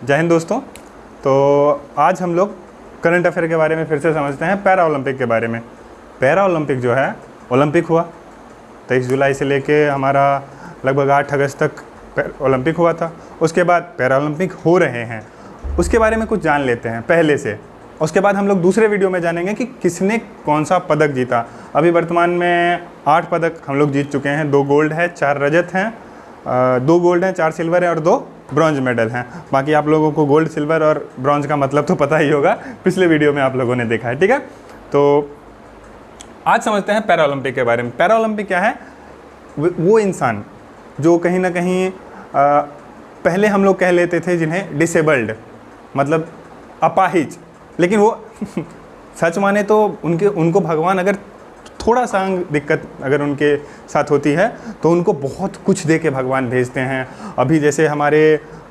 जय हिंद दोस्तों। तो आज हम लोग करंट अफेयर के बारे में फिर से समझते हैं, पैरा ओलंपिक के बारे में। पैरा ओलंपिक जो है, ओलंपिक हुआ 23 जुलाई से लेके हमारा लगभग 8 अगस्त तक ओलंपिक हुआ था। उसके बाद पैरा ओलंपिक हो रहे हैं, उसके बारे में कुछ जान लेते हैं पहले से। उसके बाद हम लोग दूसरे वीडियो में जानेंगे कि किसने कौन सा पदक जीता। अभी वर्तमान में 8 पदक हम लोग जीत चुके हैं। 2 गोल्ड है, 4 रजत हैं, 2 गोल्ड हैं, 4 सिल्वर है और 2 ब्रॉन्ज मेडल हैं। बाकी आप लोगों को गोल्ड, सिल्वर और ब्रॉन्ज का मतलब तो पता ही होगा, पिछले वीडियो में आप लोगों ने देखा है। ठीक है, तो आज समझते हैं पैरा ओलंपिक के बारे में। पैरा ओलंपिक क्या है? वो इंसान जो कहीं ना कहीं पहले हम लोग कह लेते थे जिन्हें डिसेबल्ड, मतलब अपाहिज, लेकिन वो सच माने तो उनको भगवान अगर थोड़ा सा दिक्कत अगर उनके साथ होती है तो उनको बहुत कुछ दे के भगवान भेजते हैं। अभी जैसे हमारे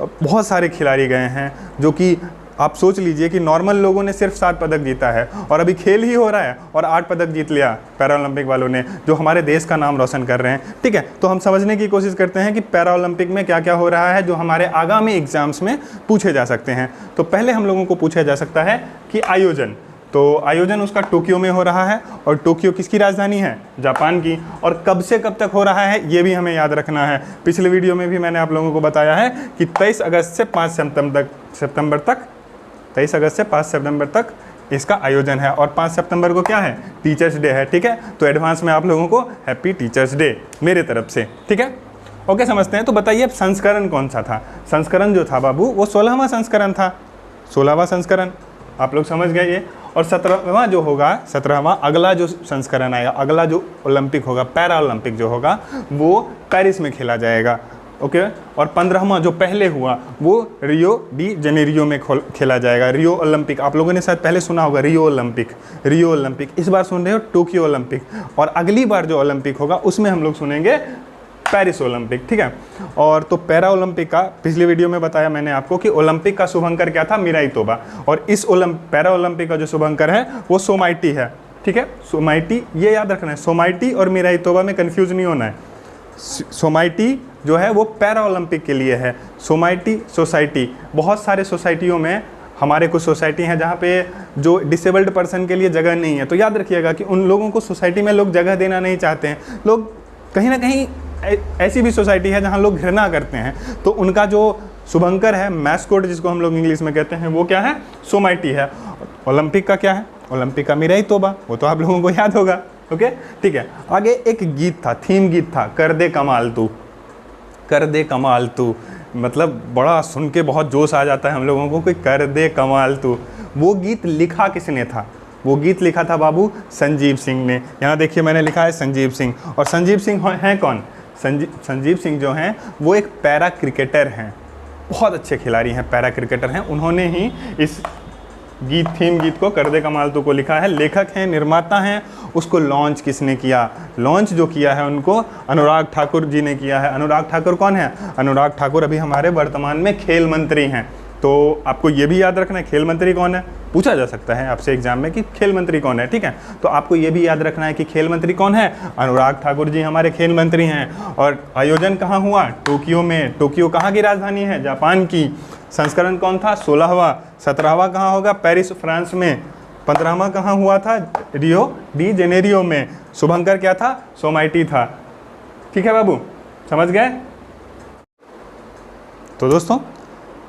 बहुत सारे खिलाड़ी गए हैं जो कि आप सोच लीजिए कि नॉर्मल लोगों ने सिर्फ 7 पदक जीता है और अभी खेल ही हो रहा है और 8 पदक जीत लिया पैरा ओलंपिक वालों ने, जो हमारे देश का नाम रोशन कर रहे हैं। ठीक है, तो हम समझने की कोशिश करते हैं कि पैरा ओलंपिक में क्या क्या हो रहा है जो हमारे आगामी एग्जाम्स में पूछे जा सकते हैं। तो पहले हम लोगों को पूछा जा सकता है कि आयोजन, तो आयोजन उसका टोक्यो में हो रहा है और टोक्यो किसकी राजधानी है? जापान की। और कब से कब तक हो रहा है ये भी हमें याद रखना है। पिछले वीडियो में भी मैंने आप लोगों को बताया है कि 23 अगस्त से 5 सितंबर तक 23 अगस्त से 5 सितंबर तक इसका आयोजन है। और 5 सितंबर को क्या है? टीचर्स डे है। ठीक है, तो एडवांस में आप लोगों को हैप्पी टीचर्स डे मेरे तरफ से। ठीक है, ओके, समझते हैं। तो बताइए संस्करण कौन सा था? संस्करण जो था बाबू वो 16वां संस्करण था। 16वां संस्करण आप लोग समझ गए ये। और 17वां जो होगा, 17वां अगला जो संस्करण आएगा, अगला जो ओलंपिक होगा, पैरा ओलंपिक जो होगा वो पेरिस में खेला जाएगा। ओके, और 15वां जो पहले हुआ वो रियो डी जेनेरियो में खेला जाएगा। रियो ओलंपिक आप लोगों ने शायद पहले सुना होगा, रियो ओलंपिक। इस बार सुन रहे हो टोक्यो ओलंपिक, और अगली बार जो ओलंपिक होगा उसमें हम लोग सुनेंगे पेरिस ओलंपिक। ठीक है, और तो पैरा ओलंपिक का पिछले वीडियो में बताया मैंने आपको कि ओलंपिक का शुभंकर क्या था? मीराई तोबा। और इस पैरा ओलंपिक का जो शुभंकर है वो सोमाइटी है। ठीक है, सोमाइटी, ये याद रखना है, सोमाइटी और मीराई तोबा में कंफ्यूज नहीं होना है। सोमाइटी जो है वो पैरा ओलंपिक के लिए है। सोमाइटी सोसाइटी, बहुत सारे सोसाइटियों में, हमारे कुछ सोसाइटी हैं जहाँ पे जो डिसेबल्ड पर्सन के लिए जगह नहीं है, तो याद रखिएगा कि उन लोगों को सोसाइटी में लोग जगह देना नहीं चाहते हैं। लोग कहीं ना कहीं ऐसी भी सोसाइटी है जहाँ लोग घृणा करते हैं, तो उनका जो शुभंकर है, मैस्कोट जिसको हम लोग इंग्लिश में कहते हैं, वो क्या है? सोमाइटी है। ओलंपिक का क्या है? ओलंपिक का मीराई तोबा, वो तो आप लोगों को याद होगा। ओके, ठीक है। आगे एक गीत था, थीम गीत था, कर दे कमाल तू, कर दे कमाल तू। मतलब बड़ा सुन के बहुत जोश आ जाता है हम लोगों को कि कर दे कमाल तू। वो गीत लिखा किसने था? वो गीत लिखा था बाबू संजीव सिंह ने। यहाँ देखिए मैंने लिखा है संजीव सिंह। और संजीव सिंह हैं कौन? संजीव सिंह जो हैं वो एक पैरा क्रिकेटर हैं, बहुत अच्छे खिलाड़ी हैं, पैरा क्रिकेटर हैं। उन्होंने ही इस थीम गीत को कर दे कमाल तू को लिखा है। लेखक हैं, निर्माता हैं। उसको लॉन्च किसने किया? लॉन्च जो किया है उनको अनुराग ठाकुर जी ने किया है। अनुराग ठाकुर कौन है? अनुराग ठाकुर अभी हमारे वर्तमान में खेल मंत्री हैं। तो आपको ये भी याद रखना है खेल मंत्री कौन है, पूछा जा सकता है आपसे एग्जाम में कि खेल मंत्री कौन है। ठीक है, तो आपको ये भी याद रखना है कि खेल मंत्री कौन है? अनुराग ठाकुर जी हमारे खेल मंत्री हैं। और आयोजन कहाँ हुआ? टोक्यो में। टोक्यो कहाँ की राजधानी है? जापान की। संस्करण कौन था? 16वां। 17वां कहाँ होगा? पेरिस फ्रांस में। 15वां कहाँ हुआ था? रियो डी जेनेरियो में। शुभंकर क्या था? सोमाइटी था। ठीक है बाबू, समझ गए? तो दोस्तों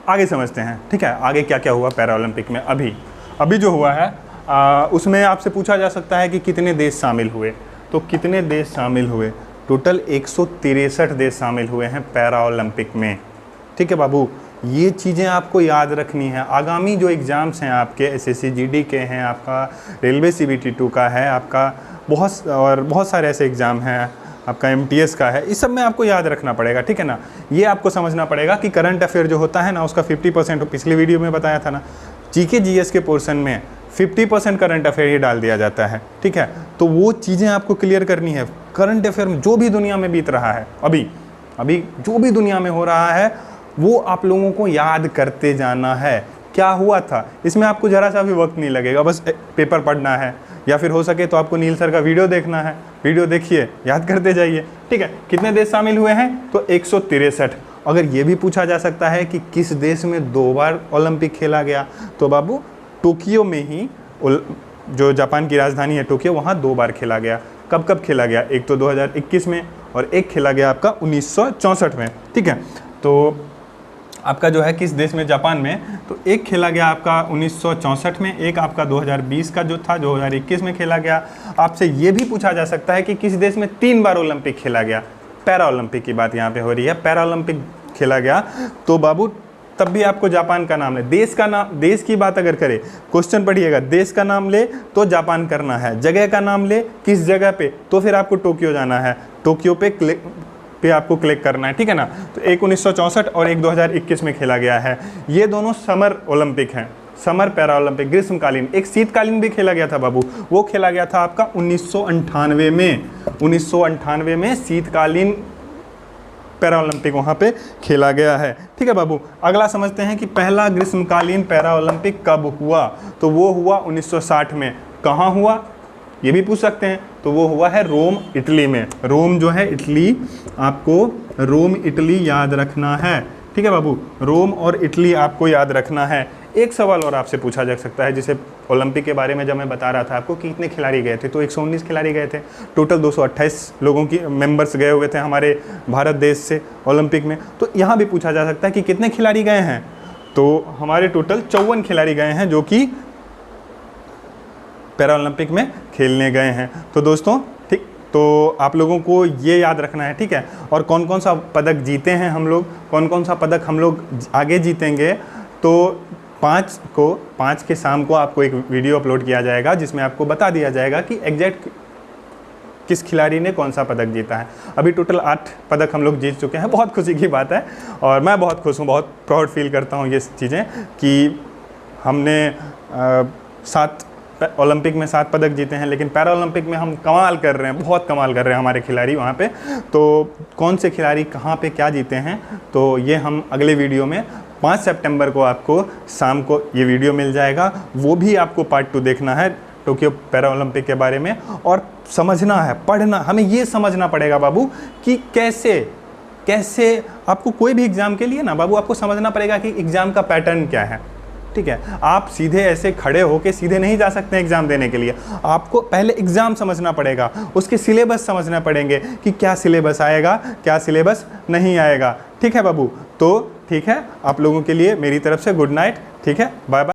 आगे समझते हैं। ठीक है, आगे क्या क्या हुआ पैरा ओलंपिक में। अभी जो हुआ है उसमें आपसे पूछा जा सकता है कि कितने देश शामिल हुए। तो कितने देश शामिल हुए? टोटल 163 देश शामिल हुए हैं पैरा ओलंपिक में। ठीक है बाबू, ये चीज़ें आपको याद रखनी है। आगामी जो एग्ज़ाम्स हैं आपके, एसएससी जीडी के हैं, आपका रेलवे सीबीटी 2 का है, आपका बहुत सारे ऐसे एग्ज़ाम हैं, आपका एमटीएस का है, इस सब में आपको याद रखना पड़ेगा। ठीक है ना, ये आपको समझना पड़ेगा कि करंट अफेयर जो होता है ना उसका 50%, पिछली वीडियो में बताया था ना, जीके जीएस के पोर्शन में 50% करंट अफेयर ही डाल दिया जाता है। ठीक है, तो वो चीज़ें आपको क्लियर करनी है। करंट अफेयर में जो भी दुनिया में बीत रहा है, अभी जो भी दुनिया में हो रहा है वो आप लोगों को याद करते जाना है। क्या हुआ था इसमें आपको ज़रा सा भी वक्त नहीं लगेगा, बस पेपर पढ़ना है, या फिर हो सके तो आपको नील सर का वीडियो देखना है। वीडियो देखिए, याद करते जाइए। ठीक है, कितने देश शामिल हुए हैं? तो 163। अगर ये भी पूछा जा सकता है कि किस देश में 2 बार ओलंपिक खेला गया, तो बाबू टोक्यो में ही, जो जापान की राजधानी है टोक्यो, वहाँ 2 बार खेला गया। कब कब खेला गया? एक तो 2021 में और एक खेला गया आपका 1964 में। ठीक है, तो आपका जो है किस देश में, जापान में, तो एक खेला गया आपका 1964 में, एक आपका 2020 का जो था 2021 में खेला गया। आपसे ये भी पूछा जा सकता है कि किस देश में 3 बार ओलंपिक खेला गया। पैरा ओलंपिक की बात यहाँ पे हो रही है, पैरा ओलंपिक खेला गया, तो बाबू तब भी आपको जापान का नाम ले। देश का नाम, देश की बात अगर करें, क्वेश्चन पढ़िएगा, देश का नाम ले तो जापान करना है, जगह का नाम ले किस जगह पे, तो फिर आपको टोक्यो जाना है, टोक्यो पे आपको क्लिक करना है। ठीक है ना, तो एक 1964 और एक 2021 में खेला गया है। ये दोनों समर ओलंपिक हैं, समर पैरा ओलंपिक, ग्रीष्मकालीन। एक शीतकालीन भी खेला गया था बाबू, वो खेला गया था आपका 1998 में, 1998 में शीतकालीन पैरा ओलंपिक वहाँ पे खेला गया है। ठीक है बाबू, अगला समझते हैं कि पहला ग्रीष्मकालीन पैरा ओलंपिक कब हुआ, तो वो हुआ 1960 में। कहाँ हुआ ये भी पूछ सकते हैं, तो वो हुआ है रोम, इटली में। रोम जो है इटली, आपको रोम इटली याद रखना है। ठीक है बाबू, रोम और इटली आपको याद रखना है। एक सवाल और आपसे पूछा जा सकता है, जैसे ओलंपिक के बारे में जब मैं बता रहा था आपको कि कितने खिलाड़ी गए थे, तो 119 खिलाड़ी गए थे, टोटल 228 लोगों की मेंबर्स गए हुए थे हमारे भारत देश से ओलंपिक में। तो यहाँ भी पूछा जा सकता है कि कितने खिलाड़ी गए हैं, तो हमारे टोटल 54 खिलाड़ी गए हैं जो कि पैरा ओलंपिक में खेलने गए हैं। तो दोस्तों ठीक, तो आप लोगों को ये याद रखना है। ठीक है, और कौन कौन सा पदक जीते हैं हम लोग, कौन कौन सा पदक हम लोग आगे जीतेंगे, तो 5 के शाम को आपको एक वीडियो अपलोड किया जाएगा जिसमें आपको बता दिया जाएगा कि एग्जैक्ट किस खिलाड़ी ने कौन सा पदक जीता है। अभी टोटल 8 पदक हम लोग जीत चुके हैं, बहुत खुशी की बात है और मैं बहुत खुश हूँ, बहुत प्राउड फील करता हूँ ये चीज़ें कि हमने 7 ओलंपिक में 7 पदक जीते हैं। लेकिन पैरा ओलंपिक में हम कमाल कर रहे हैं, बहुत कमाल कर रहे हैं हमारे खिलाड़ी वहाँ पे। तो कौन से खिलाड़ी कहाँ पे क्या जीते हैं, तो ये हम अगले वीडियो में 5 सितंबर को आपको शाम को ये वीडियो मिल जाएगा। वो भी आपको पार्ट 2 देखना है टोक्यो पैरा ओलंपिक के बारे में, और समझना है, पढ़ना, हमें ये समझना पड़ेगा बाबू कि कैसे आपको कोई भी एग्ज़ाम के लिए ना बाबू आपको समझना पड़ेगा कि एग्ज़ाम का पैटर्न क्या है। ठीक है, आप सीधे ऐसे खड़े होके सीधे नहीं जा सकते एग्ज़ाम देने के लिए, आपको पहले एग्ज़ाम समझना पड़ेगा, उसके सिलेबस समझना पड़ेंगे कि क्या सिलेबस आएगा, क्या सिलेबस नहीं आएगा। ठीक है बाबू, तो ठीक है, आप लोगों के लिए मेरी तरफ से गुड नाइट। ठीक है, बाय बाय।